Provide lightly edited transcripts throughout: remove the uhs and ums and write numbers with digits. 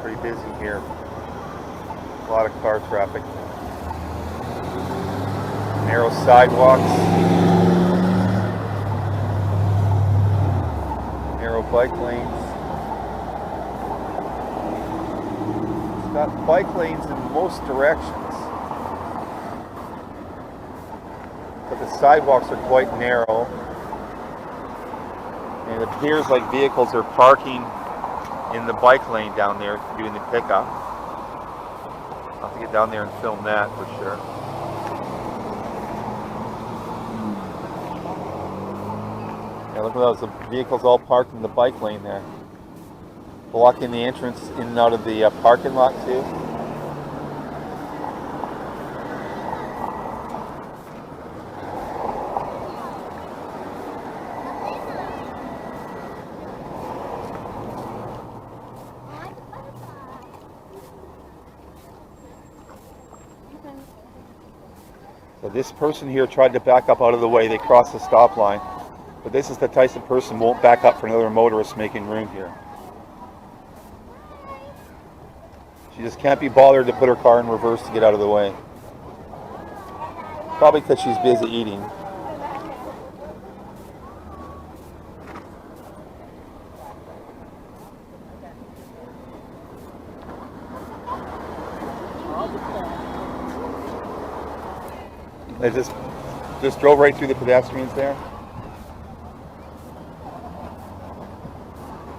Pretty busy here. A lot of car traffic. Narrow sidewalks. Narrow bike lanes. It's got bike lanes in most directions. But the sidewalks are quite narrow. And it appears like vehicles are parking in the bike lane down there doing the pickup. I'll have to get down there and film that for sure. Yeah, look at those, the vehicles all parked in the bike lane there. Blocking the entrance in and out of the parking lot too. So this person here tried to back up out of the way. They crossed the stop line. But this is the type of person who won't back up for another motorist making room here. She just can't be bothered to put her car in reverse to get out of the way. Probably because she's busy eating. They just drove right through the pedestrians there.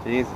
Jesus.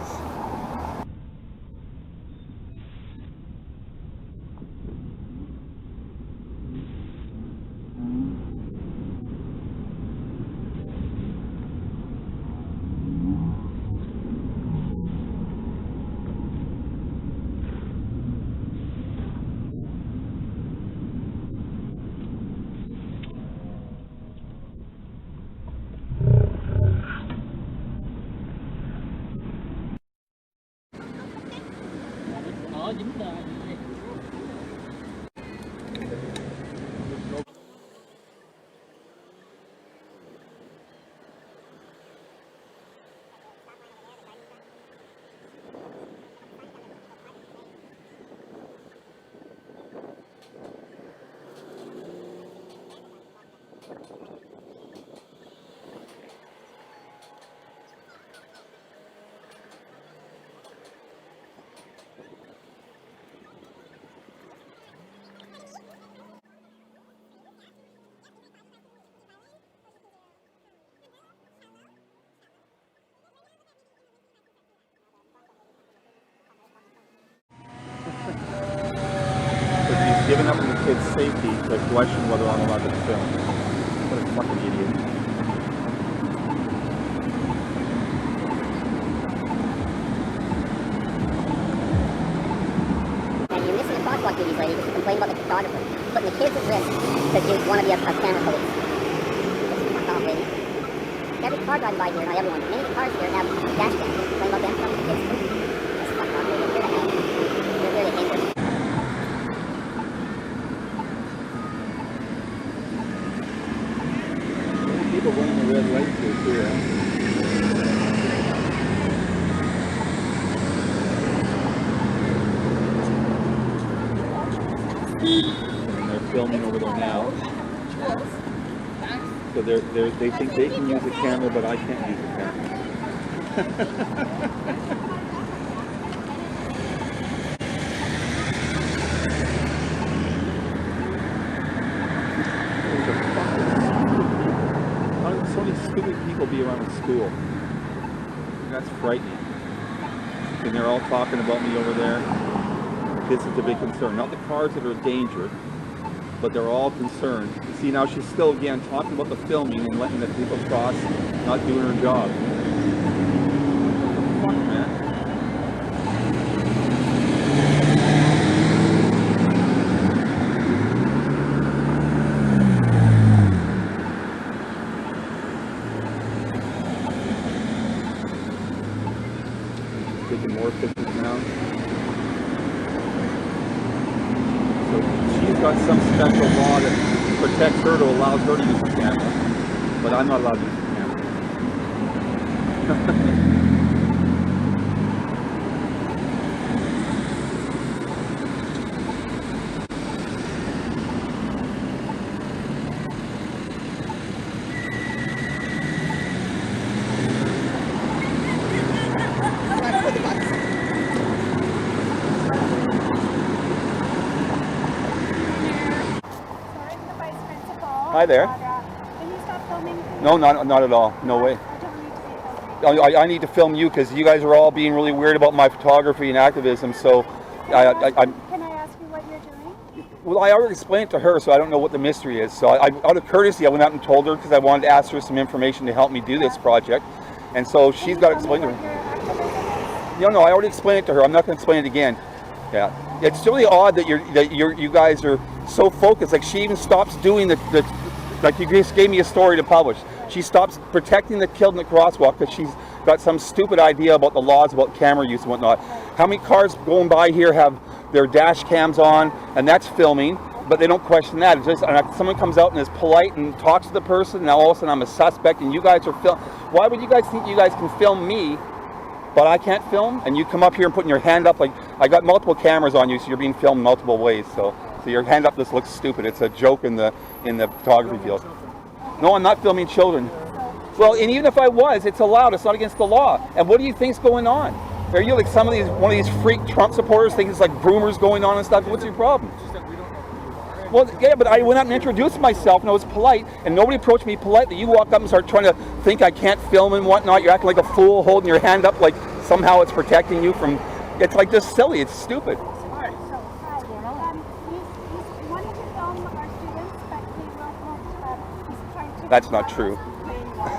Giving up on the kids' safety to question whether I'm allowed to film. What a fucking idiot. And you're missing the crosswalk duties, lady, because you complain about the photographer. Putting the kids at risk because you want to be a camera police. Fuck off, lady. Every car driving by here, not everyone, but many of the cars here have dash cams. You complain about them from the kids too. That's fuck off, lady. You're here to help. You're here to hinder. filming over there now. So they think they can use the camera, but I can't use the camera. How do so many stupid people be around the school? That's frightening. And they're all talking about me over there. This is the big concern. Not the cars that are in danger, but they're all concerned. You see, now she's still, again, talking about the filming and letting the people cross, not doing her job. Fuck, man. Taking more pictures now. So she's got some special law that protects her, to allows her to use the camera, but I'm not allowed to use the camera. Hi there. Can you stop filming? No, not at all. No way. I need to film you because you guys are all being really weird about my photography and activism. So, Can I ask you what you're doing? well, I already explained it to her, so I don't know what the mystery is. So, out of courtesy, I went out and told her because I wanted to ask her some information to help me do this project. And so she's got to explain to her. No, I already explained it to her. I'm not going to explain it again. Yeah, it's really odd that you guys are so focused. Like she even stops doing the like you just gave me a story to publish. She stops protecting the killed in the crosswalk because she's got some stupid idea about the laws about camera use and whatnot. How many cars going by here have their dash cams on, and that's filming, but they don't question that. It's just someone comes out and is polite and talks to the person, now all of a sudden I'm a suspect, and you guys are Why would you guys think you guys can film me, but I can't film? And you come up here and putting your hand up like I got multiple cameras on you, so you're being filmed multiple ways. So your hand up just looks stupid. It's a joke in the photography field. No, I'm not filming children. Well, and even if I was, it's allowed. It's not against the law. And what do you think's going on? Are you like one of these freak Trump supporters think it's like groomers going on and stuff? What's your problem? Well, yeah, but I went up and introduced myself and I was polite, and nobody approached me politely. You walk up and start trying to think I can't film and whatnot. You're acting like a fool, holding your hand up like somehow it's protecting you from. It's like just silly. It's stupid. That's not true.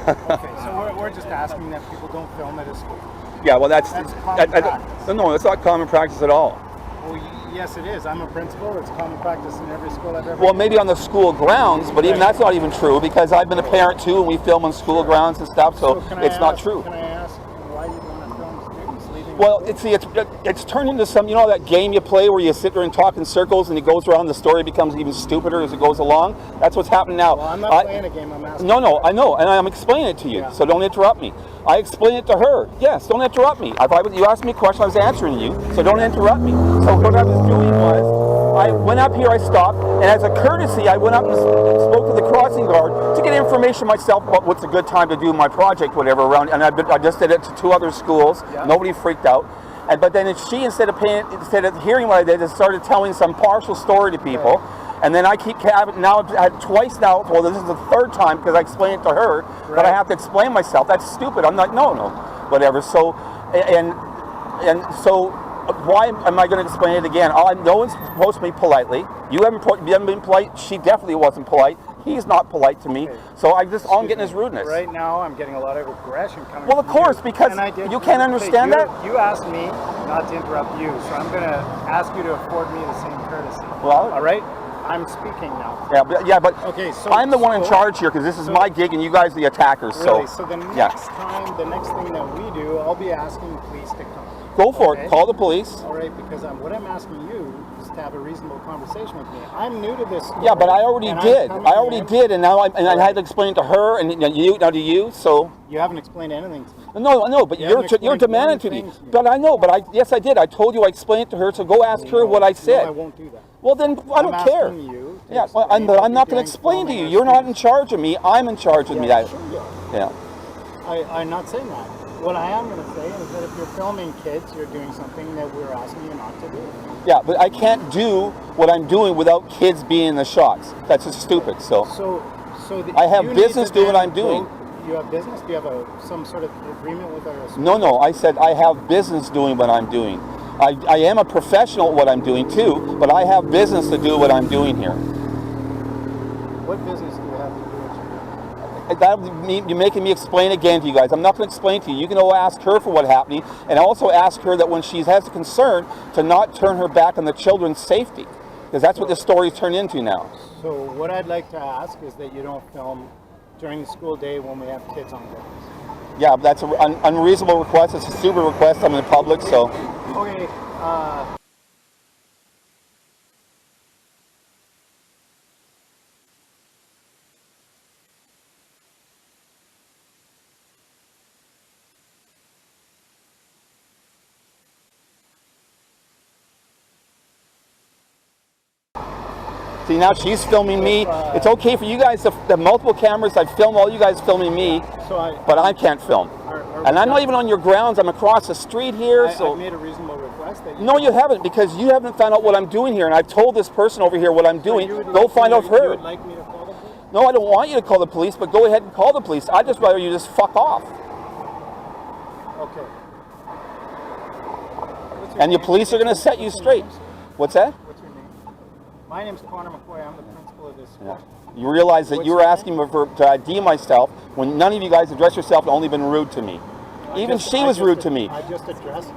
Okay, so we're just asking that people don't film at a school. Yeah, well, that's common practice. No, it's not common practice at all. Well, yes, it is. I'm a principal. It's common practice in every school I've ever. Well, maybe on the school grounds, but even that's not even true because I've been a parent too, and we film on school grounds and stuff. So it's not true. Can I ask why you want to film students leaving? Well, it's turned into some, that game you play where you sit there and talk in circles and it goes around, the story becomes even stupider as it goes along. That's what's happening now. Well, I'm not playing a game, I'm asking. No, I know, and I'm explaining it to you, so don't interrupt me. I explained it to her. Yes, don't interrupt me. You asked me a question, I was answering you, so don't interrupt me. So what I was doing was, I went up here, I stopped, and as a courtesy, I went up and spoke to the crossing guard to get information myself about what's a good time to do my project, whatever, around, and I just did it to 2 other schools. Yeah. Nobody freaked out. But then she, instead of hearing what I did, started telling some partial story to people. Right. And then I keep now I've had twice now. Well, this is the 3rd time because I explained it to her, but I have to explain myself. That's stupid. I'm like, no, whatever. So, and so, why am I going to explain it again? No one's supposed to be politely. You haven't been polite. She definitely wasn't polite. He's not polite to me. So all I'm getting is rudeness. Right now, I'm getting a lot of aggression coming. Well, of course, because you can't understand that. You asked me not to interrupt you, so I'm going to ask you to afford me the same courtesy. Well, all right. I'm speaking now. Yeah, but okay, so I'm the one in charge here because this is my gig and you guys are the attackers. Really? So the next time, the next thing that we do, I'll be asking the police to come. Go for it. Call the police. All right, because what I'm asking you is to have a reasonable conversation with me. I'm new to this. Yeah, but I already did. And now I had to explain it to her and to you. So you haven't explained anything to me. No, but you're demanding to me. But I know. But yes, I did. I told you I explained it to her. So go ask her what I said. No, I won't do that. Well, then I don't care. I'm asking you to Yeah, well, explain but what I'm not you're going to doing, explain to filming you. our You're not in students. charge of me. I'm in charge of me. Yeah, sure you are. Yeah. I'm not saying that. What I am going to say is that if you're filming kids, you're doing something that we're asking you not to do. Yeah, but I can't do what I'm doing without kids being in the shots. That's just stupid. So I have you business need to doing what then I'm doing. You have business? Do you have some sort of agreement with our school? No, I said I have business doing what I'm doing. I am a professional at what I'm doing too, but I have business to do what I'm doing here. What business do you have to do what you're doing? You're making me explain again to you guys. I'm not going to explain to you. You can go ask her for what's happening, and also ask her that when she has a concern, to not turn her back on the children's safety, because that's what this story's turned into now. So what I'd like to ask is that you don't film during the school day when we have kids on grounds. Yeah, that's an unreasonable request. It's a stupid request. I'm in public, so. Okay. See, now she's filming me. It's okay for you guys to have multiple cameras. I film all you guys filming me, but I can't film. And I'm not even on your grounds. I'm across the street here. I made a reasonable request. That No, you haven't, because you haven't found out what I'm doing here, and I've told this person over here what I'm doing. Go find out You her. would like me to call the police? No, I don't want you to call the police, but go ahead and call the police. I'd just rather you just fuck off. Okay. And the police are going to set you straight. What's that? What's your name? My name's Quadra. I'm the principal of this school. You realize that you were asking me to ID myself when none of you guys addressed yourself and only been rude to me. Even she was rude to me. I just addressed.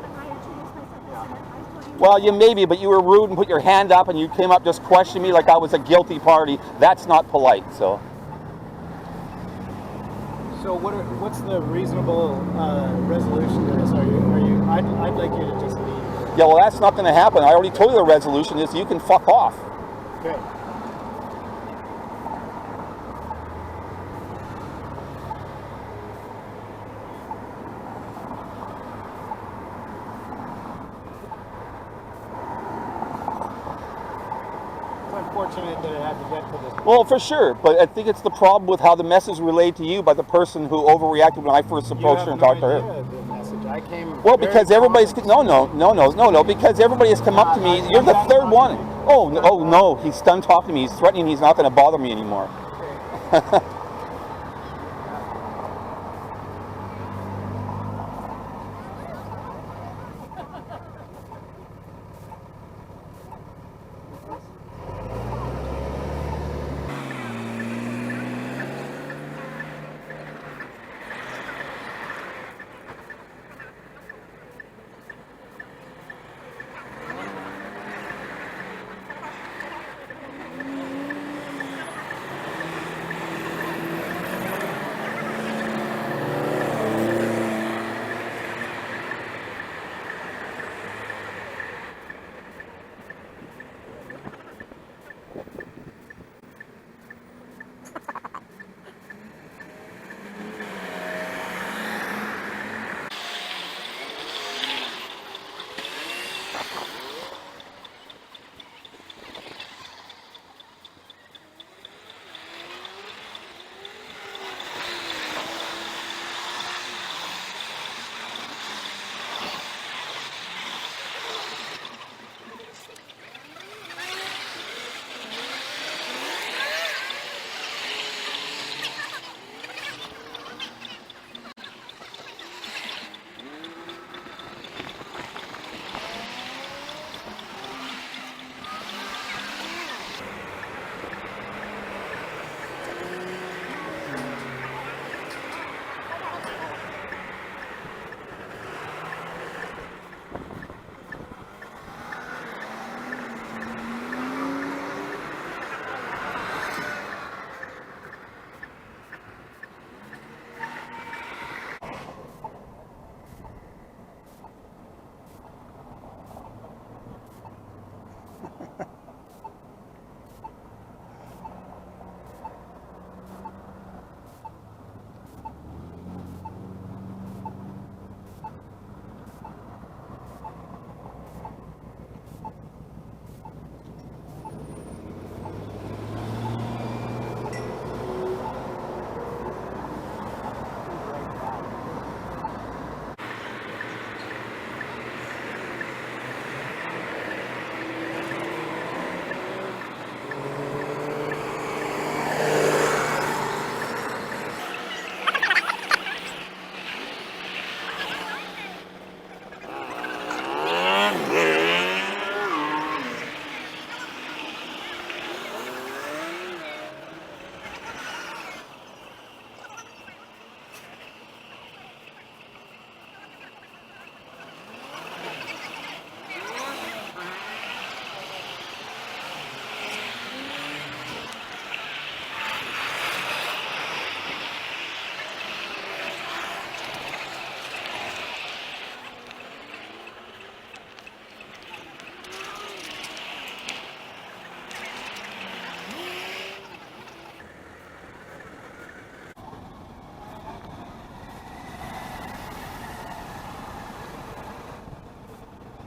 Well, you maybe, but you were rude and put your hand up and you came up just questioning me like I was a guilty party. That's not polite, so. So what's the reasonable resolution to this? I'd like you to just leave. Yeah, well, that's not going to happen. I already told you the resolution is you can fuck off. Okay. Unfortunate that it had to get to this. Well, for sure, but I think it's the problem with how the message relayed to you by the person who overreacted when I first approached her and talked to her. The message. I came. Well, because everybody's no, because everybody has come up to me. You're the third one. Oh no, he's done talking to me. He's threatening he's not going to bother me anymore.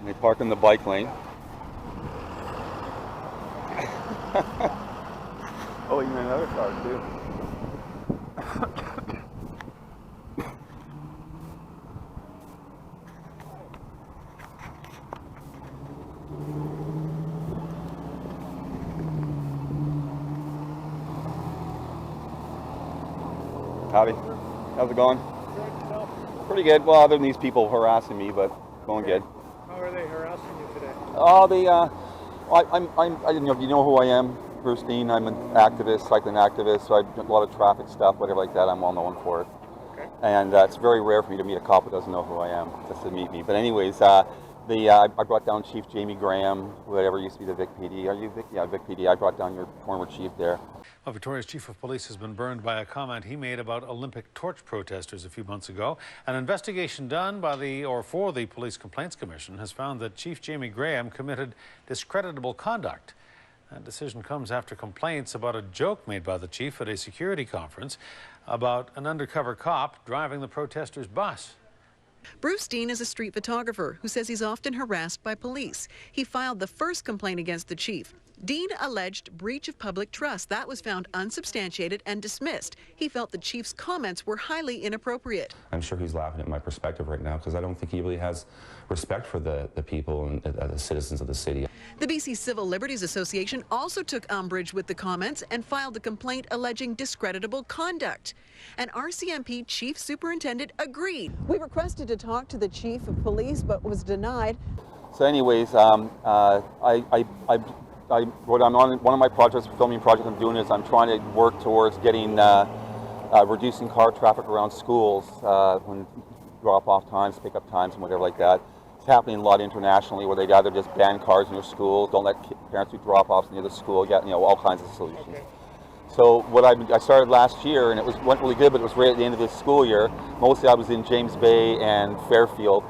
And they park in the bike lane. Oh, even another car too. Howdy. How's it going? Pretty good. Well, other than these people harassing me, but going good. How are they harassing you today? Oh, I don't know if you know who I am, Bruce Dean. I'm an activist, cycling activist, so I do a lot of traffic stuff, whatever like that. I'm well known for it. Okay. And it's very rare for me to meet a cop who doesn't know who I am, just to meet me. But anyways, I brought down Chief Jamie Graham, whatever used to be the VicPD. Are you Vic? Yeah, VicPD. I brought down your former chief there. Well, Victoria's chief of police has been burned by a comment he made about Olympic torch protesters a few months ago. An investigation done by for the Police Complaints Commission has found that Chief Jamie Graham committed discreditable conduct. That decision comes after complaints about a joke made by the chief at a security conference about an undercover cop driving the protesters' bus. Bruce Dean is a street photographer who says he's often harassed by police. He filed the first complaint against the chief. Dean alleged breach of public trust. That was found unsubstantiated and dismissed. He felt the chief's comments were highly inappropriate. I'm sure he's laughing at my perspective right now because I don't think he really has respect for the people and the citizens of the city. The BC Civil Liberties Association also took umbrage with the comments and filed a complaint alleging discreditable conduct. An RCMP chief superintendent agreed. We requested to talk to the chief of police but was denied. So anyways, what I'm on, one of my projects, filming projects I'm doing is I'm trying to work towards getting, reducing car traffic around schools when drop-off times, pick-up times, and whatever like that. It's happening a lot internationally where they'd either just ban cars in their schools, don't let parents do drop-offs near the school, get, all kinds of solutions. Okay. So what I started last year, and went really good, but it was right at the end of this school year. Mostly I was in James Bay and Fairfield.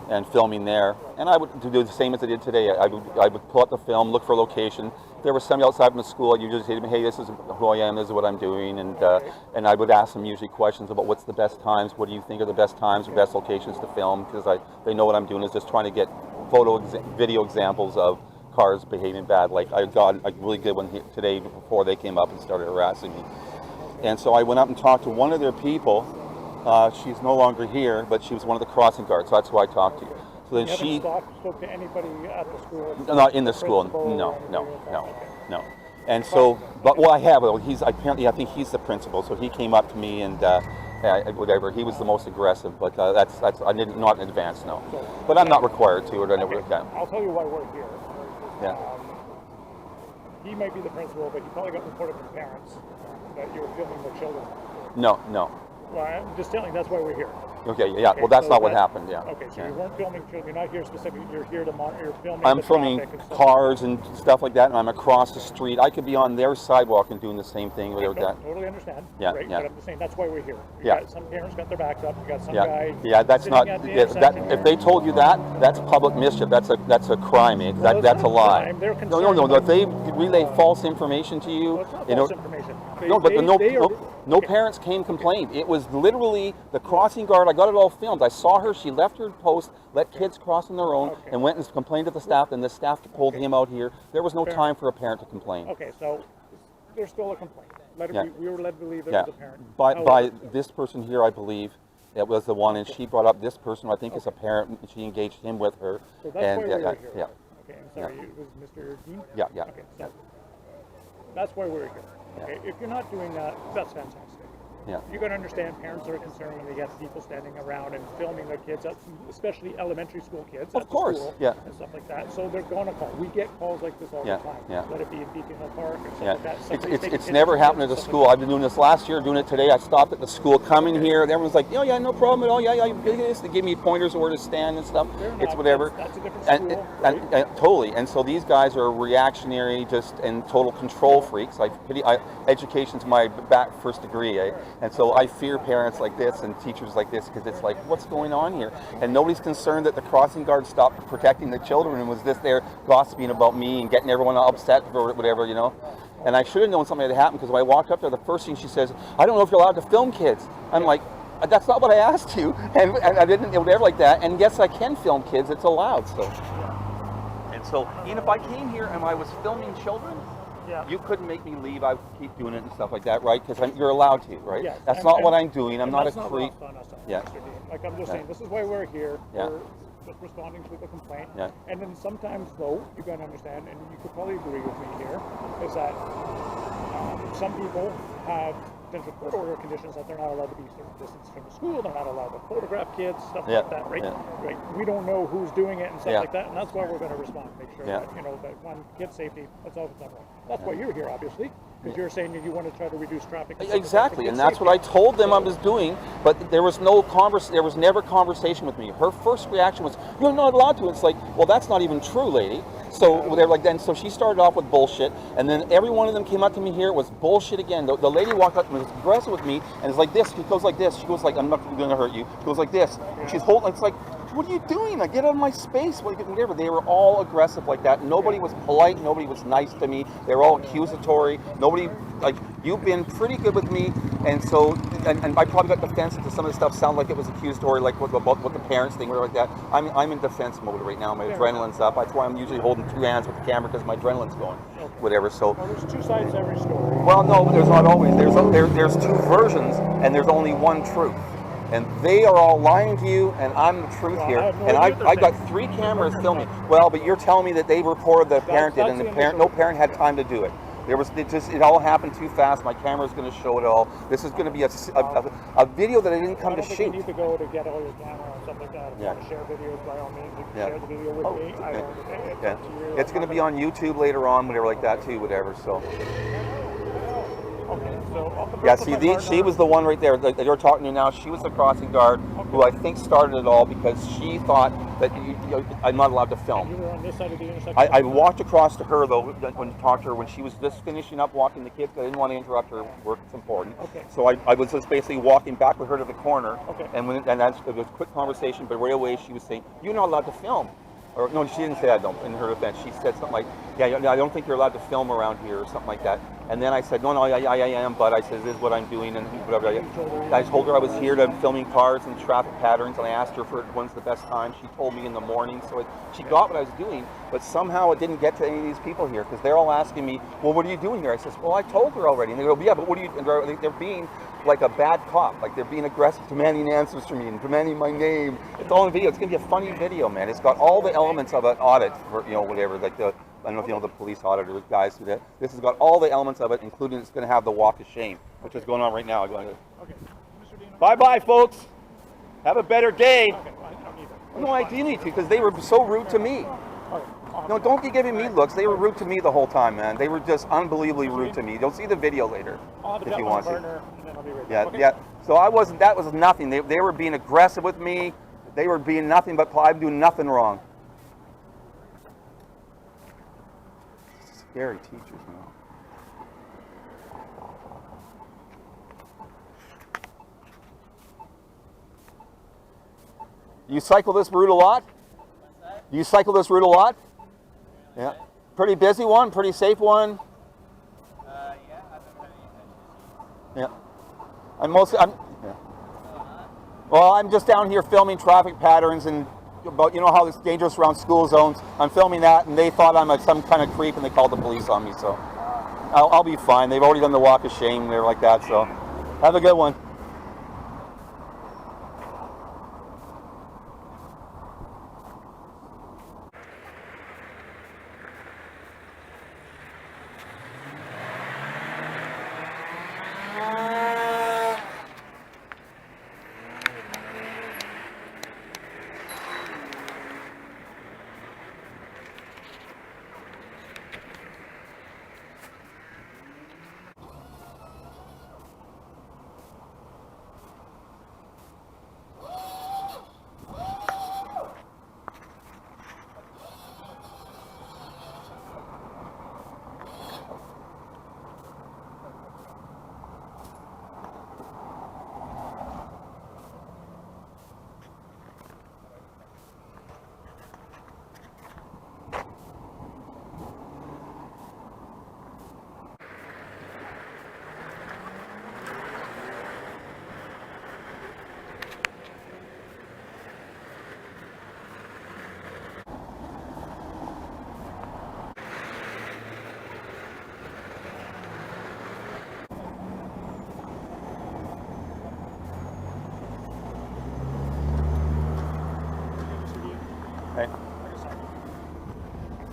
And filming there, and I would do the same as I did today. I would pull up the film, look for a location. If there was somebody outside from the school, I'd usually say to them, hey, this is who I am, this is what I'm doing, and I would ask them usually questions about what's the best times, what do you think are the best times or best locations to film, because they know what I'm doing is just trying to get video examples of cars behaving bad. Like I got a really good one today before they came up and started harassing me. And so I went up and talked to one of their people. She's no longer here, but she was one of the crossing guards, so that's who I talked to. So then you spoke to anybody at the school? Not in the school. No. And so, but what I have, I think he's the principal, so he came up to me and whatever. He was the most aggressive, but I didn't, not in advance, no. But I'm not required to, or whatever. Okay. I'll tell you why we're here. Yeah. He might be the principal, but he probably got reported from parents that you were filming their children. No. Well, I'm just telling you, that's why we're here. Okay, yeah. Okay, well, that's not what happened. Yeah. Okay, so you weren't filming children. You're not here specifically. You're here to monitor. You're filming. I'm filming cars and stuff like that, and I'm across the street. I could be on their sidewalk and doing the same thing, whatever that. Totally understand. Yeah, right? yeah. But I'm just saying that's why we're here. Some parents got their backs up. You got some guy. Yeah, that's not. If they told you that, that's public mischief. That's a crime. Well, that's a lie. No. If they relay false information to you, it's not false information. No parents came complained. It was literally the crossing guard. I got it all filmed. I saw her. She left her post, let kids cross on their own, and went and complained to the staff. And the staff pulled him out here. There was no time for a parent to complain. Okay, so there's still a complaint. We were led to believe there was a parent. By this person here, I believe. It was the one, and she brought up this person, who I think is a parent, and she engaged him with her. So that's why we're here. Yeah. Okay, I'm sorry, it was Mr. Dean? Yeah. Okay, so that's why we're here. Okay, if you're not doing that, that's fantastic. Yeah. You got to understand parents are concerned when they get people standing around and filming their kids, especially elementary school kids. Of course, and stuff like that. So they're going to call. We get calls like this all the time. Let it be in Beacon Hill Park or something like that. It's never happened at a school. I've been doing this last year, doing it today. I stopped at the school, coming here. Everyone's like, yeah, no problem at all. Yeah, they give me pointers of where to stand and stuff. It's whatever. That's a different school, right? Totally. And so these guys are reactionary, and total control freaks. Education's my first degree, and so I fear parents like this and teachers like this, because it's like, what's going on here? And nobody's concerned that the crossing guard stopped protecting the children and was just there gossiping about me and getting everyone upset or whatever, And I should have known something had happened, because when I walked up there, the first thing she says, I don't know if you're allowed to film kids. I'm like, That's not what I asked you, and I didn't, whatever like that. And yes, I can film kids, it's allowed, so. And so, even if I came here and I was filming children, you couldn't make me leave, I would keep doing it and stuff like that, right? Because you're allowed to, right? Yes. That's not what I'm doing, I'm not a that's not creep. lost on us, Yeah. Mr. Dean. Like I'm just saying, this is why we're here. Yeah. We're just responding to the complaint. Yeah. And then sometimes, though, you got to understand, and you could probably agree with me here, is that some people have potential court order conditions that they're not allowed to be a certain distance from the school, they're not allowed to photograph kids, stuff like that, right? Right. We don't know who's doing it and stuff like that, and that's why we're going to respond, make sure that, you know, that one, kid safety, that's all it's done right. That's why you're here, obviously, because you're saying that you want to try to reduce traffic. Exactly, and that's what I told them I was doing, but there was no there was never conversation with me. Her first reaction was, "You're not allowed to." It's like, well, that's not even true, lady. So they're like, then, so she started off with bullshit, and then every one of them came up to me here, it was bullshit again. The lady walked up and was aggressive with me, and it's like this, she goes like this, she goes like, "I'm not going to hurt you." She goes like this, and she's holding, it's like, what are you doing? Like, get out of my space. Whatever. They were all aggressive like that. Nobody was polite. Nobody was nice to me. They were all accusatory. Nobody, like, you've been pretty good with me. And so, and I probably got defensive to some of the stuff, sound like it was accusatory, like what the parents thing, whatever like that. I'm in defense mode right now. My adrenaline's up. That's why I'm usually holding two hands with the camera, because my adrenaline's going. Whatever. So. Well, there's two sides to every story. Well, no, there's not always. There's two versions, and there's only one truth. And they are all lying to you, and I'm the truth here. And I got 3 cameras filming. Well, but you're telling me that they reported the parent did, and no parent had time to do it. It all happened too fast. My camera's going to show it all. This is going to be a video that I didn't come to shoot. You need to go to get all your camera and stuff like that. If you want to share videos, by all means, you can share the video with me. I don't, it's going to be on YouTube later on, whatever like that too, whatever. So. Okay, so yeah, see, she was the one right there that you're talking to now. She was the crossing guard who I think started it all, because she thought that I'm not allowed to film. You were on this side of the intersection? I walked across to her, though, when I talked to her when she was just finishing up walking the kids. I didn't want to interrupt her work. It's important. Okay. So I was just basically walking back with her to the corner. Okay. And it was a quick conversation, but right away she was saying, "You're not allowed to film." Or no, she didn't say that, though, in her defense. She said something like, "Yeah, I don't think you're allowed to film around here," or something like that. And then I said, no, I am, but I said, this is what I'm doing, and whatever. I told her I was here to filming cars and traffic patterns, and I asked her for when's the best time. She told me in the morning, so she got what I was doing, but somehow it didn't get to any of these people here, because they're all asking me, well, what are you doing here? I says, well, I told her already. And they go, yeah, but what are you, and they're being like a bad cop, like they're being aggressive, demanding answers from me, and demanding my name. It's all in video. It's going to be a funny video, man. It's got all the elements of an audit, for, whatever, like I don't know if you know the police auditor guys who did. This has got all the elements of it, including it's going to have the walk of shame, which is going on right now. Okay. Mr. Dean, Bye-bye, folks. Have a better day. okay, well, I don't need that. No, I do need to, because they were so rude to me. No, don't be giving me looks. They were rude to me the whole time, man. They were just unbelievably rude to me. You'll see the video later if you want to. And then I'll be right Yeah, back. Okay. yeah. So that was nothing. They were being aggressive with me. They were being nothing but, I'm doing nothing wrong. Scary teachers now. You cycle this route a lot? Do you cycle this route a lot? Yeah. Pretty busy one? Pretty safe one? Yeah. Well, I'm just down here filming traffic patterns and about, how it's dangerous around school zones. I'm filming that, and they thought I'm some kind of creep, and they called the police on me. So I'll be fine. They've already done the walk of shame. They're like that. So have a good one.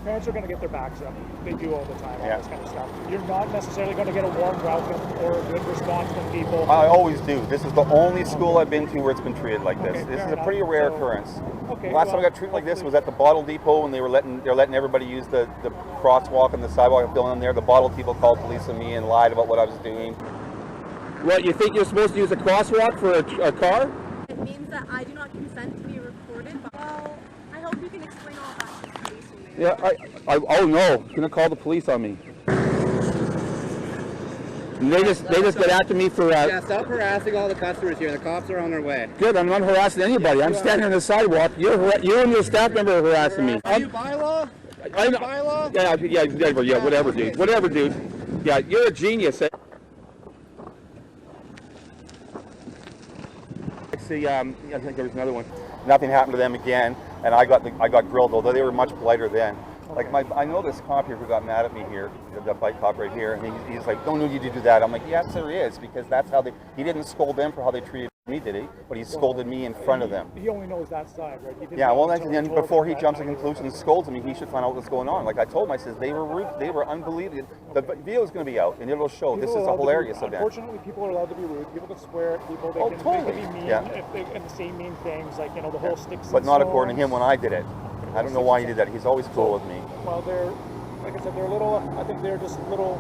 Parents are going to get their backs up. They do all the time, all Yeah. this kind of stuff. You're not necessarily going to get a warm welcome or a good response from people. I always do. This is the only school I've been to where it's been treated like this. Okay, This fair is a pretty enough. rare So- occurrence. Okay, Last time I well, got treated like this hopefully- was at the bottle depot when they're letting everybody use the crosswalk and the sidewalk filling in there. The bottle people called police on me and lied about what I was doing. What, you think you're supposed to use a crosswalk for a car? It means that I do not consent to be recorded. Well, I hope you can explain all that to the police when they Yeah, oh no, gonna call the police on me. And they just get after me for Yeah, stop harassing all the customers here. The cops are on their way. Good, I'm not harassing anybody. I'm standing on the sidewalk. You and your staff member are harassing me. Are you bylaw? Bylaw? Yeah, whatever, dude. Whatever, dude. Yeah, you're a genius. See, I think there was another one. Nothing happened to them again, and I got grilled. Although they were much politer then. Like I know this cop here who got mad at me here, the bike cop right here, and he's like, "Don't need you to do that." I'm like, "Yes, there is, because that's how they." He didn't scold them for how they treated me, did he? But he scolded me in front of them. He only knows that side, right? He didn't Yeah, know well, until then he told before him he that jumps to night. conclusions and scolds me, he should find out what's going on. Like I told him, I says they were rude, they were unbelievable. The video is going to be out, and it'll show this is People are a allowed to be hilarious rude. event. Unfortunately, people are allowed to be rude. People can swear at people. They Oh, can totally. be mean Yeah. and say mean things, like, you know, the whole sticks But and not according to him stones. when I did it. I don't know why he did that. He's always cool with me. Well, they're, like I said, they're little, I think they're just little,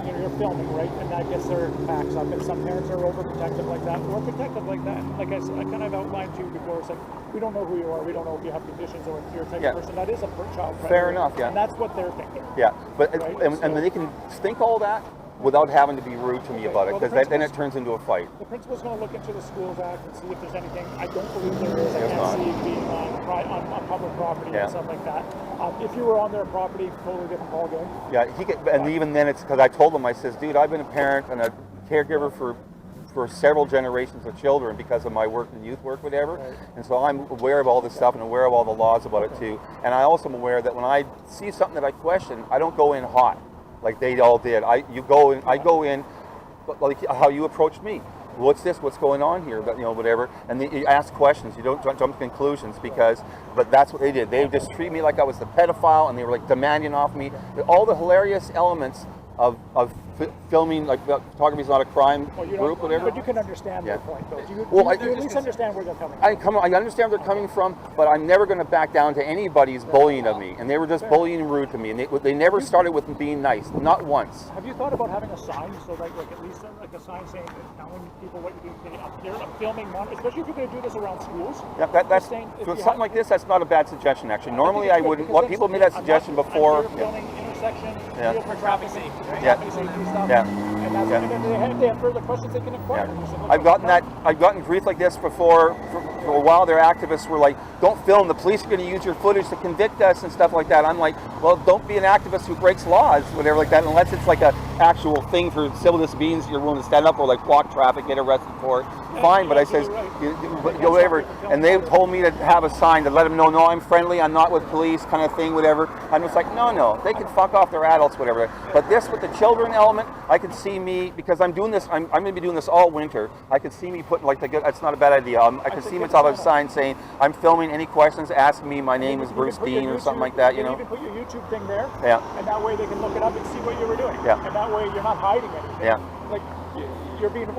you know, you're filming, right? And that gets their backs up. And some parents are overprotective like that, or protective like that. Like I said, I kind of outlined to you before, it's like, we don't know who you are, we don't know if you have conditions or if you're a type Yeah. of person that is a child predator. Fair enough, yeah. And that's what they're thinking. Yeah, but Right, and they can think all that without having to be rude to me about it, well, the because then it principal's- turns into a fight. The principal's going to look into the Schools Act and see if there's anything. I don't believe there is. I There's can't not. see it being on public property Yeah. and stuff like that. If you were on their property, totally different ballgame. Yeah, and even then it's because I told him, I says, dude, I've been a parent and a caregiver for several generations of children because of my work in youth work, whatever. Right. And so I'm aware of all this stuff and aware of all the laws about it too. And I also am aware that when I see something that I question, I don't go in hot like they all did. I go in like how you approached me. What's this? What's going on here? But, you know, whatever. And you ask questions. You don't jump to conclusions but that's what they did. They just treated me like I was the pedophile, and they were like demanding off me. All the hilarious elements of filming, like photography is not a crime Well, you group, don't, whatever. But you can understand Yeah. their point, though. Do you, Well, do you at least understand where they're coming from? I understand where they're coming from, but I'm never going to back down to anybody's bullying of me. And they were just bullying and rude to me. And they never started with being nice, not once. Have you thought about having a sign, so like at least like a sign saying, telling people what you're doing up here, I'm filming, especially if you're going to do this around schools? Yeah, that's Just saying, if for you something have- like this. That's not a bad suggestion, actually. Normally, I think it's good, wouldn't. because What then people made that I'm suggestion not- before. I'm here filming intersection, Yeah. field for traffic safety, right? Yeah. Traffic safety stuff. Yeah. And that's Yeah. and then if they have further questions, they can inquire. Yeah. And you say, look, I've gotten grief like this before. For a while, their activists were like, "Don't film. The police are going to use your footage to convict us and stuff like that." I'm like, "Well, don't be an activist who breaks laws, whatever like that, unless it's like a actual thing for civil disobedience you're willing to stand up for, like block traffic, get arrested for it. Fine." But I says, whatever. And they told me to have a sign to let them know, "No, I'm friendly. I'm not with police," kind of thing, whatever. I'm just like, no, they can fuck off. They're adults, whatever. But this with the children element, I could see me, because I'm doing this. I'm going to be doing this all winter. I could see me putting that's not a bad idea. I could see me top of a sign saying, "I'm filming. Any questions? Ask me. My name is Bruce Dean," or something like that. You know. You can put your YouTube thing there. Yeah. And that way they can look it up and see what you were doing. Yeah. And that way you're not hiding anything. Yeah. Like you're being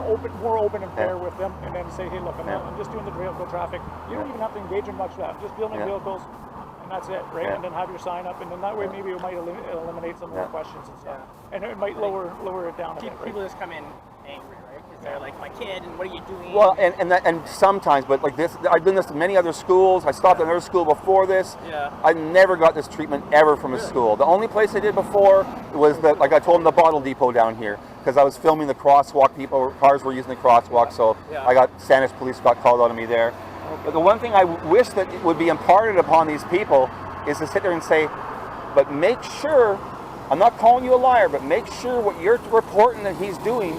more open and fair Yeah. with them, and then say, "Hey, look, I'm just doing the vehicle traffic." You don't even have to engage in much of that. Just filming Yeah. vehicles, and that's it, right? Yeah. And then have your sign up, and then that way maybe it might eliminate some more Yeah. questions and stuff, and it might lower it down a bit. People just come in angry, right? Because they're like, my kid, and what are you doing? Well, and sometimes, but like this, I've done this to many other schools. I stopped at another school before this. Yeah. I never got this treatment ever from a school. The only place I did before was like I told them, the bottle depot down here, because I was filming the crosswalk. Cars were using the crosswalk, so Yeah. I got Spanish police got called out on me there. But the one thing I wish that it would be imparted upon these people is to sit there and say, but make sure, I'm not calling you a liar, but make sure what you're reporting that he's doing.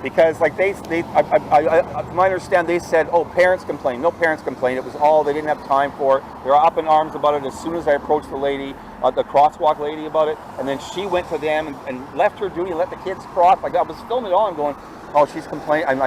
Because like from my understand, they said, "Oh, parents complained." No parents complained. It was all, they didn't have time for it. They were up in arms about it as soon as I approached the lady. the crosswalk lady about it, and then she went to them and left her duty, let the kids cross. Like I was filming it all and going, oh, she's complaining.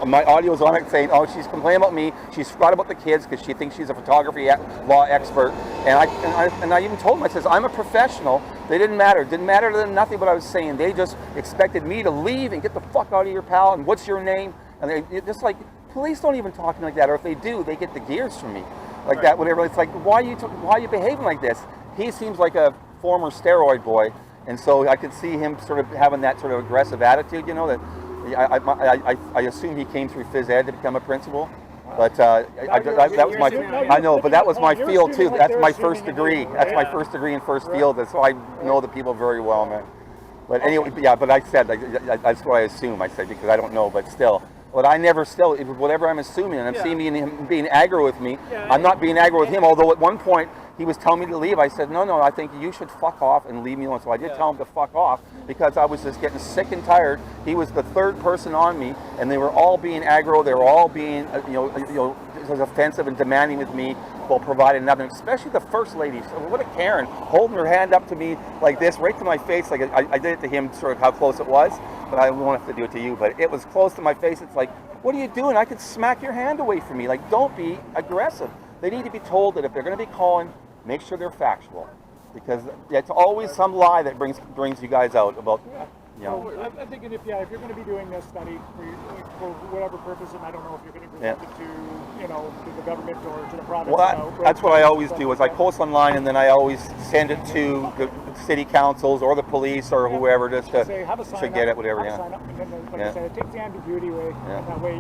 My audio's on it saying, oh, she's complaining about me. She's forgot about the kids because she thinks she's a photography law expert. And I even told them, I says, I'm a professional. They didn't matter. It didn't matter to them nothing what I was saying. They just expected me to leave and get the fuck out of here, pal. And what's your name? And they just like, police don't even talk to me like that. Or if they do, they get the gears from me. Like that, whatever. It's like, why are you behaving like this? He seems like a former steroid boy. And so I could see him sort of having that sort of aggressive attitude, you know, that I assume he came through phys ed to become a principal, but that was my, I know, but that was my field too. That's my first degree. That's my first degree in first field, so I know the people very well, man. But anyway, yeah, but I said, that's what I assume, I said, because I don't know, but still. But I never still, whatever I'm assuming, and I'm seeing him being aggro with me, I'm not being aggro with him, although at one point, he was telling me to leave. I said, no, I think you should fuck off and leave me alone. So I did tell him to fuck off because I was just getting sick and tired. He was the third person on me, and they were all being aggro. They were all being, offensive and demanding with me while providing nothing, especially the first lady. So what a Karen, holding her hand up to me like this, right to my face. Like I did it to him, sort of how close it was, but I won't have to do it to you. But it was close to my face. It's like, what are you doing? I could smack your hand away from me. Like, don't be aggressive. They need to be told that if they're going to be calling, make sure they're factual, because it's always some lie that brings you guys out about, you know. Well, I'm thinking if you're going to be doing this study for whatever purpose, and I don't know if you're going to present it to the government or to the province. Well, that's what I always do. Is I post online and then I always send it to the city councils or the police or whoever just to get it, whatever. Sign up, and then, like I said, it takes the ambiguity away. And that way,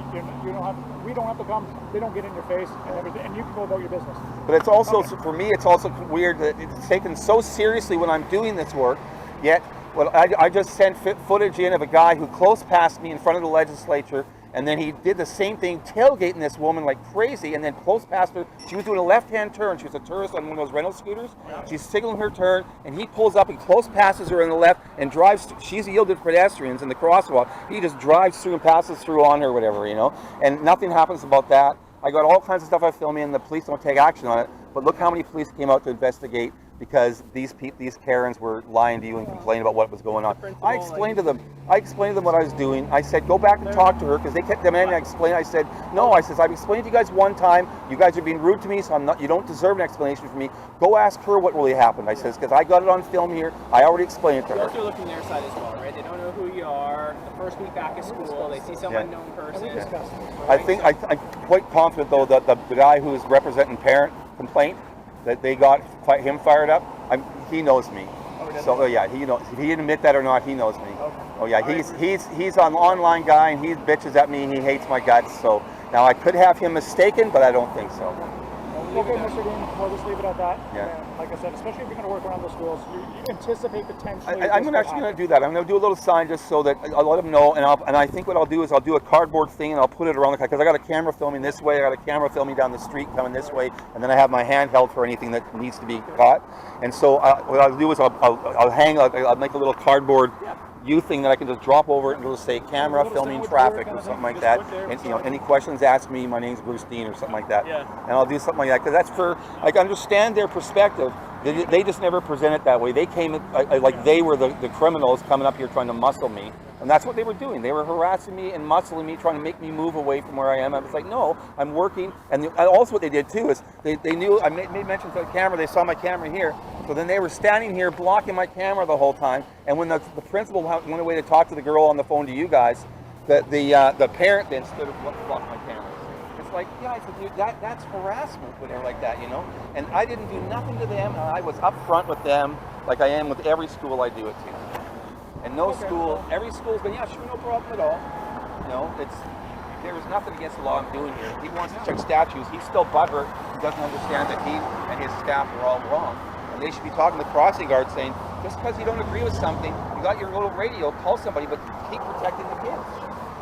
we don't have to come. They don't get in your face and everything, and you can go about your business. But it's also for me, it's also weird that it's taken so seriously when I'm doing this work, yet. Well, I just sent footage in of a guy who close passed me in front of the legislature, and then he did the same thing, tailgating this woman like crazy, and then close passed her. She was doing a left-hand turn. She was a tourist on one of those rental scooters. She's signaling her turn, and he pulls up and close passes her on the left and drives. She's yielded pedestrians in the crosswalk. He just drives through and passes through on her, whatever, you know, and nothing happens about that. I got all kinds of stuff I film in. The police don't take action on it, but look how many police came out to investigate because these Karens were lying to you and complaining about what was going on. I explained to them what I was doing. I said, go back and talk to her, because they kept demanding I explain. I said, no, I says, I've explained to you guys one time. You guys are being rude to me, so you don't deserve an explanation from me. Go ask her what really happened. I says, because I got it on film here. I already explained it to her. You're looking their side as well, right? They don't know who you are. The first week back at school, they see some unknown person. I'm quite confident, though, that the guy who is representing parent complaint, that they got him fired up, he knows me. So yeah, he knows. If he didn't admit that or not, he knows me. Oh yeah, he's an online guy, and he bitches at me, and he hates my guts. So now I could have him mistaken, but I don't think so. Okay, Mr. Dean, we'll just leave it at that. Yeah. And like I said, especially if you're going to work around the schools, you anticipate potentially. I'm actually going to do that. I'm going to do a little sign just so that I'll let them know. And I think what I'll do is I'll do a cardboard thing and I'll put it around the car, because I got a camera filming this way, I got a camera filming down the street coming this way, and then I have my hand held for anything that needs to be caught. And so what I'll do is I'll make a little cardboard thing that I can just drop over it and it'll say camera filming traffic or something like that. And any questions, ask me. My name's Bruce Dean or something like that. And I'll do something like that, because that's for, I understand their perspective. They just never present it that way. They came like they were the criminals coming up here trying to muscle me. And that's what they were doing. They were harassing me and muscling me, trying to make me move away from where I am. I was like, no, I'm working. And also what they did too is they knew, I made mention to the camera, they saw my camera here. So then they were standing here blocking my camera the whole time. And when the principal went away to talk to the girl on the phone to you guys, the parent then stood and blocked my camera. It's like, yeah, I said, dude, that's harassment when they're like that, you know? And I didn't do nothing to them. I was up front with them like I am with every school I do it to. And no school, every school's been, yeah, sure, no problem at all. You know, there's nothing against the law I'm doing here. He wants to check statues. He's still butthurt. He doesn't understand that he and his staff are all wrong. And they should be talking to the crossing guard saying, just because you don't agree with something, you got your little radio, call somebody, but keep protecting the kids.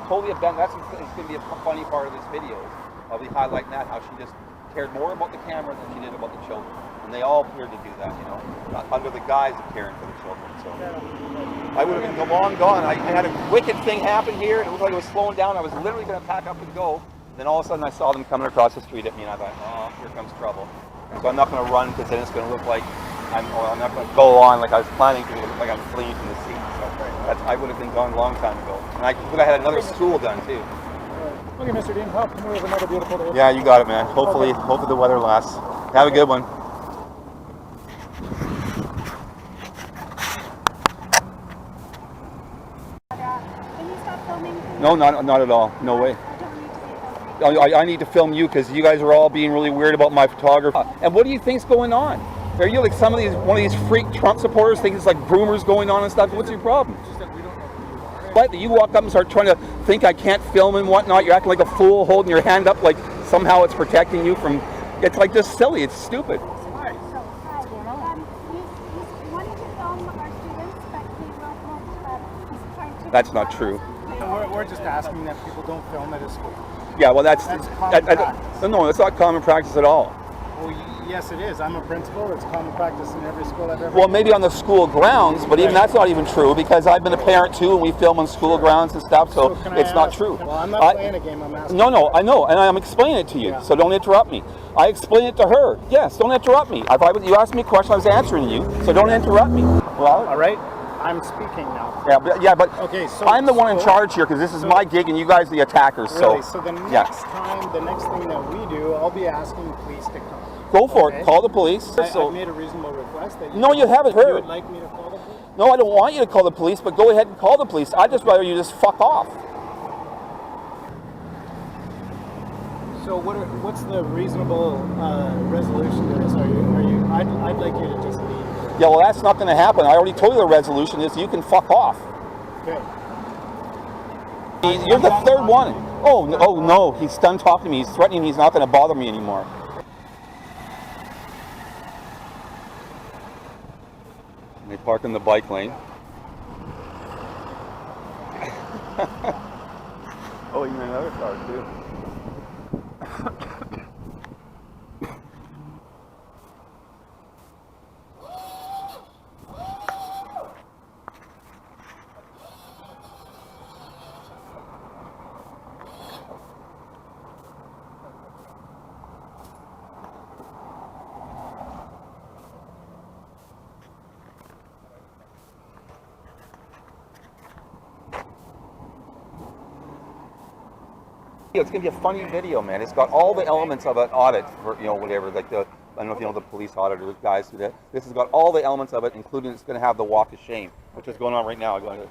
Totally abandoned. That's going to be a funny part of this video. I'll be highlighting that, how she just cared more about the camera than she did about the children. And they all appeared to do that, you know, under the guise of caring for the children. So I would have been long gone. I had a wicked thing happen here, and it looked like it was slowing down. I was literally going to pack up and go. Then all of a sudden I saw them coming across the street at me, and I thought, oh, here comes trouble. And so I'm not going to run, because then it's going to look like I'm not going to go on like I was planning to, like I'm fleeing from the scene. So I would have been gone a long time ago. And I could have had another school done too. Okay, Mr. Dean, hope tomorrow is another beautiful day. Yeah, you got it, man. Hopefully the weather lasts. Have a good one. Can you stop filming? No, not at all. No way. I don't need to see it. I need to film you because you guys are all being really weird about my photography. And what do you think's going on? Are you like one of these freak Trump supporters think it's like groomers going on and stuff? What's your problem? But you walk up and start trying to think I can't film and whatnot. You're acting like a fool, holding your hand up like somehow it's protecting you from. It's like just silly. It's stupid. You wanted to film our students, but he won't, he's trying to... That's not true. We're just asking that people don't film at a school. Yeah, well, that's common practice. No, it's not common practice at all. Well, yes, it is. I'm a principal. It's common practice in every school I've ever Well, been. maybe on the school grounds, but even that's not even true because I've been a parent too, and we film on school grounds and stuff, so it's not true. Well, I'm not playing a game. I'm asking. No, I know, and I'm explaining it to you, so don't interrupt me. I explain it to her. Yes, don't interrupt me. You asked me a question, I was answering you, so don't interrupt me. Well, all right. I'm speaking now. Yeah, but okay, so I'm the one in charge here because this is my gig, and you guys are the attackers. Really? So So the next time, the next thing that we do, I'll be asking police to come. Go for it. Call the police. I've made a reasonable request. That No, you haven't heard. You would like me to call the police? No, I don't want you to call the police, but go ahead and call the police. I'd just rather you just fuck off. So what's the reasonable resolution to this? I'd like you to just leave. Yeah, well, that's not going to happen. I already told you the resolution is you can fuck off. Okay. You're the third one. Oh no, he's done talking to me. He's threatening me. He's not going to bother me anymore. They park in the bike lane. Oh, you're in another car too. It's gonna be a funny video, man. It's got all the elements of an audit, for, whatever. Like I don't know if you know the police auditor, the guys do that. This has got all the elements of it, including it's gonna have the walk of shame, which is going on right now. Okay.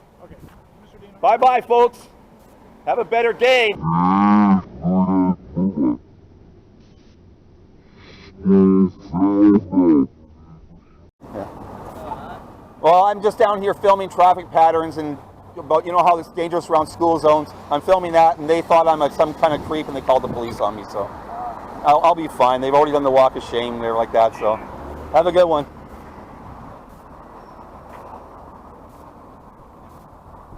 Bye, bye, folks. Have a better day. Yeah. Well, I'm just down here filming traffic patterns and about how it's dangerous around school zones. I'm filming that, and they thought I'm some kind of creep, and they called the police on me. So I'll be fine. They've already done the walk of shame and everything like that. So have a good one.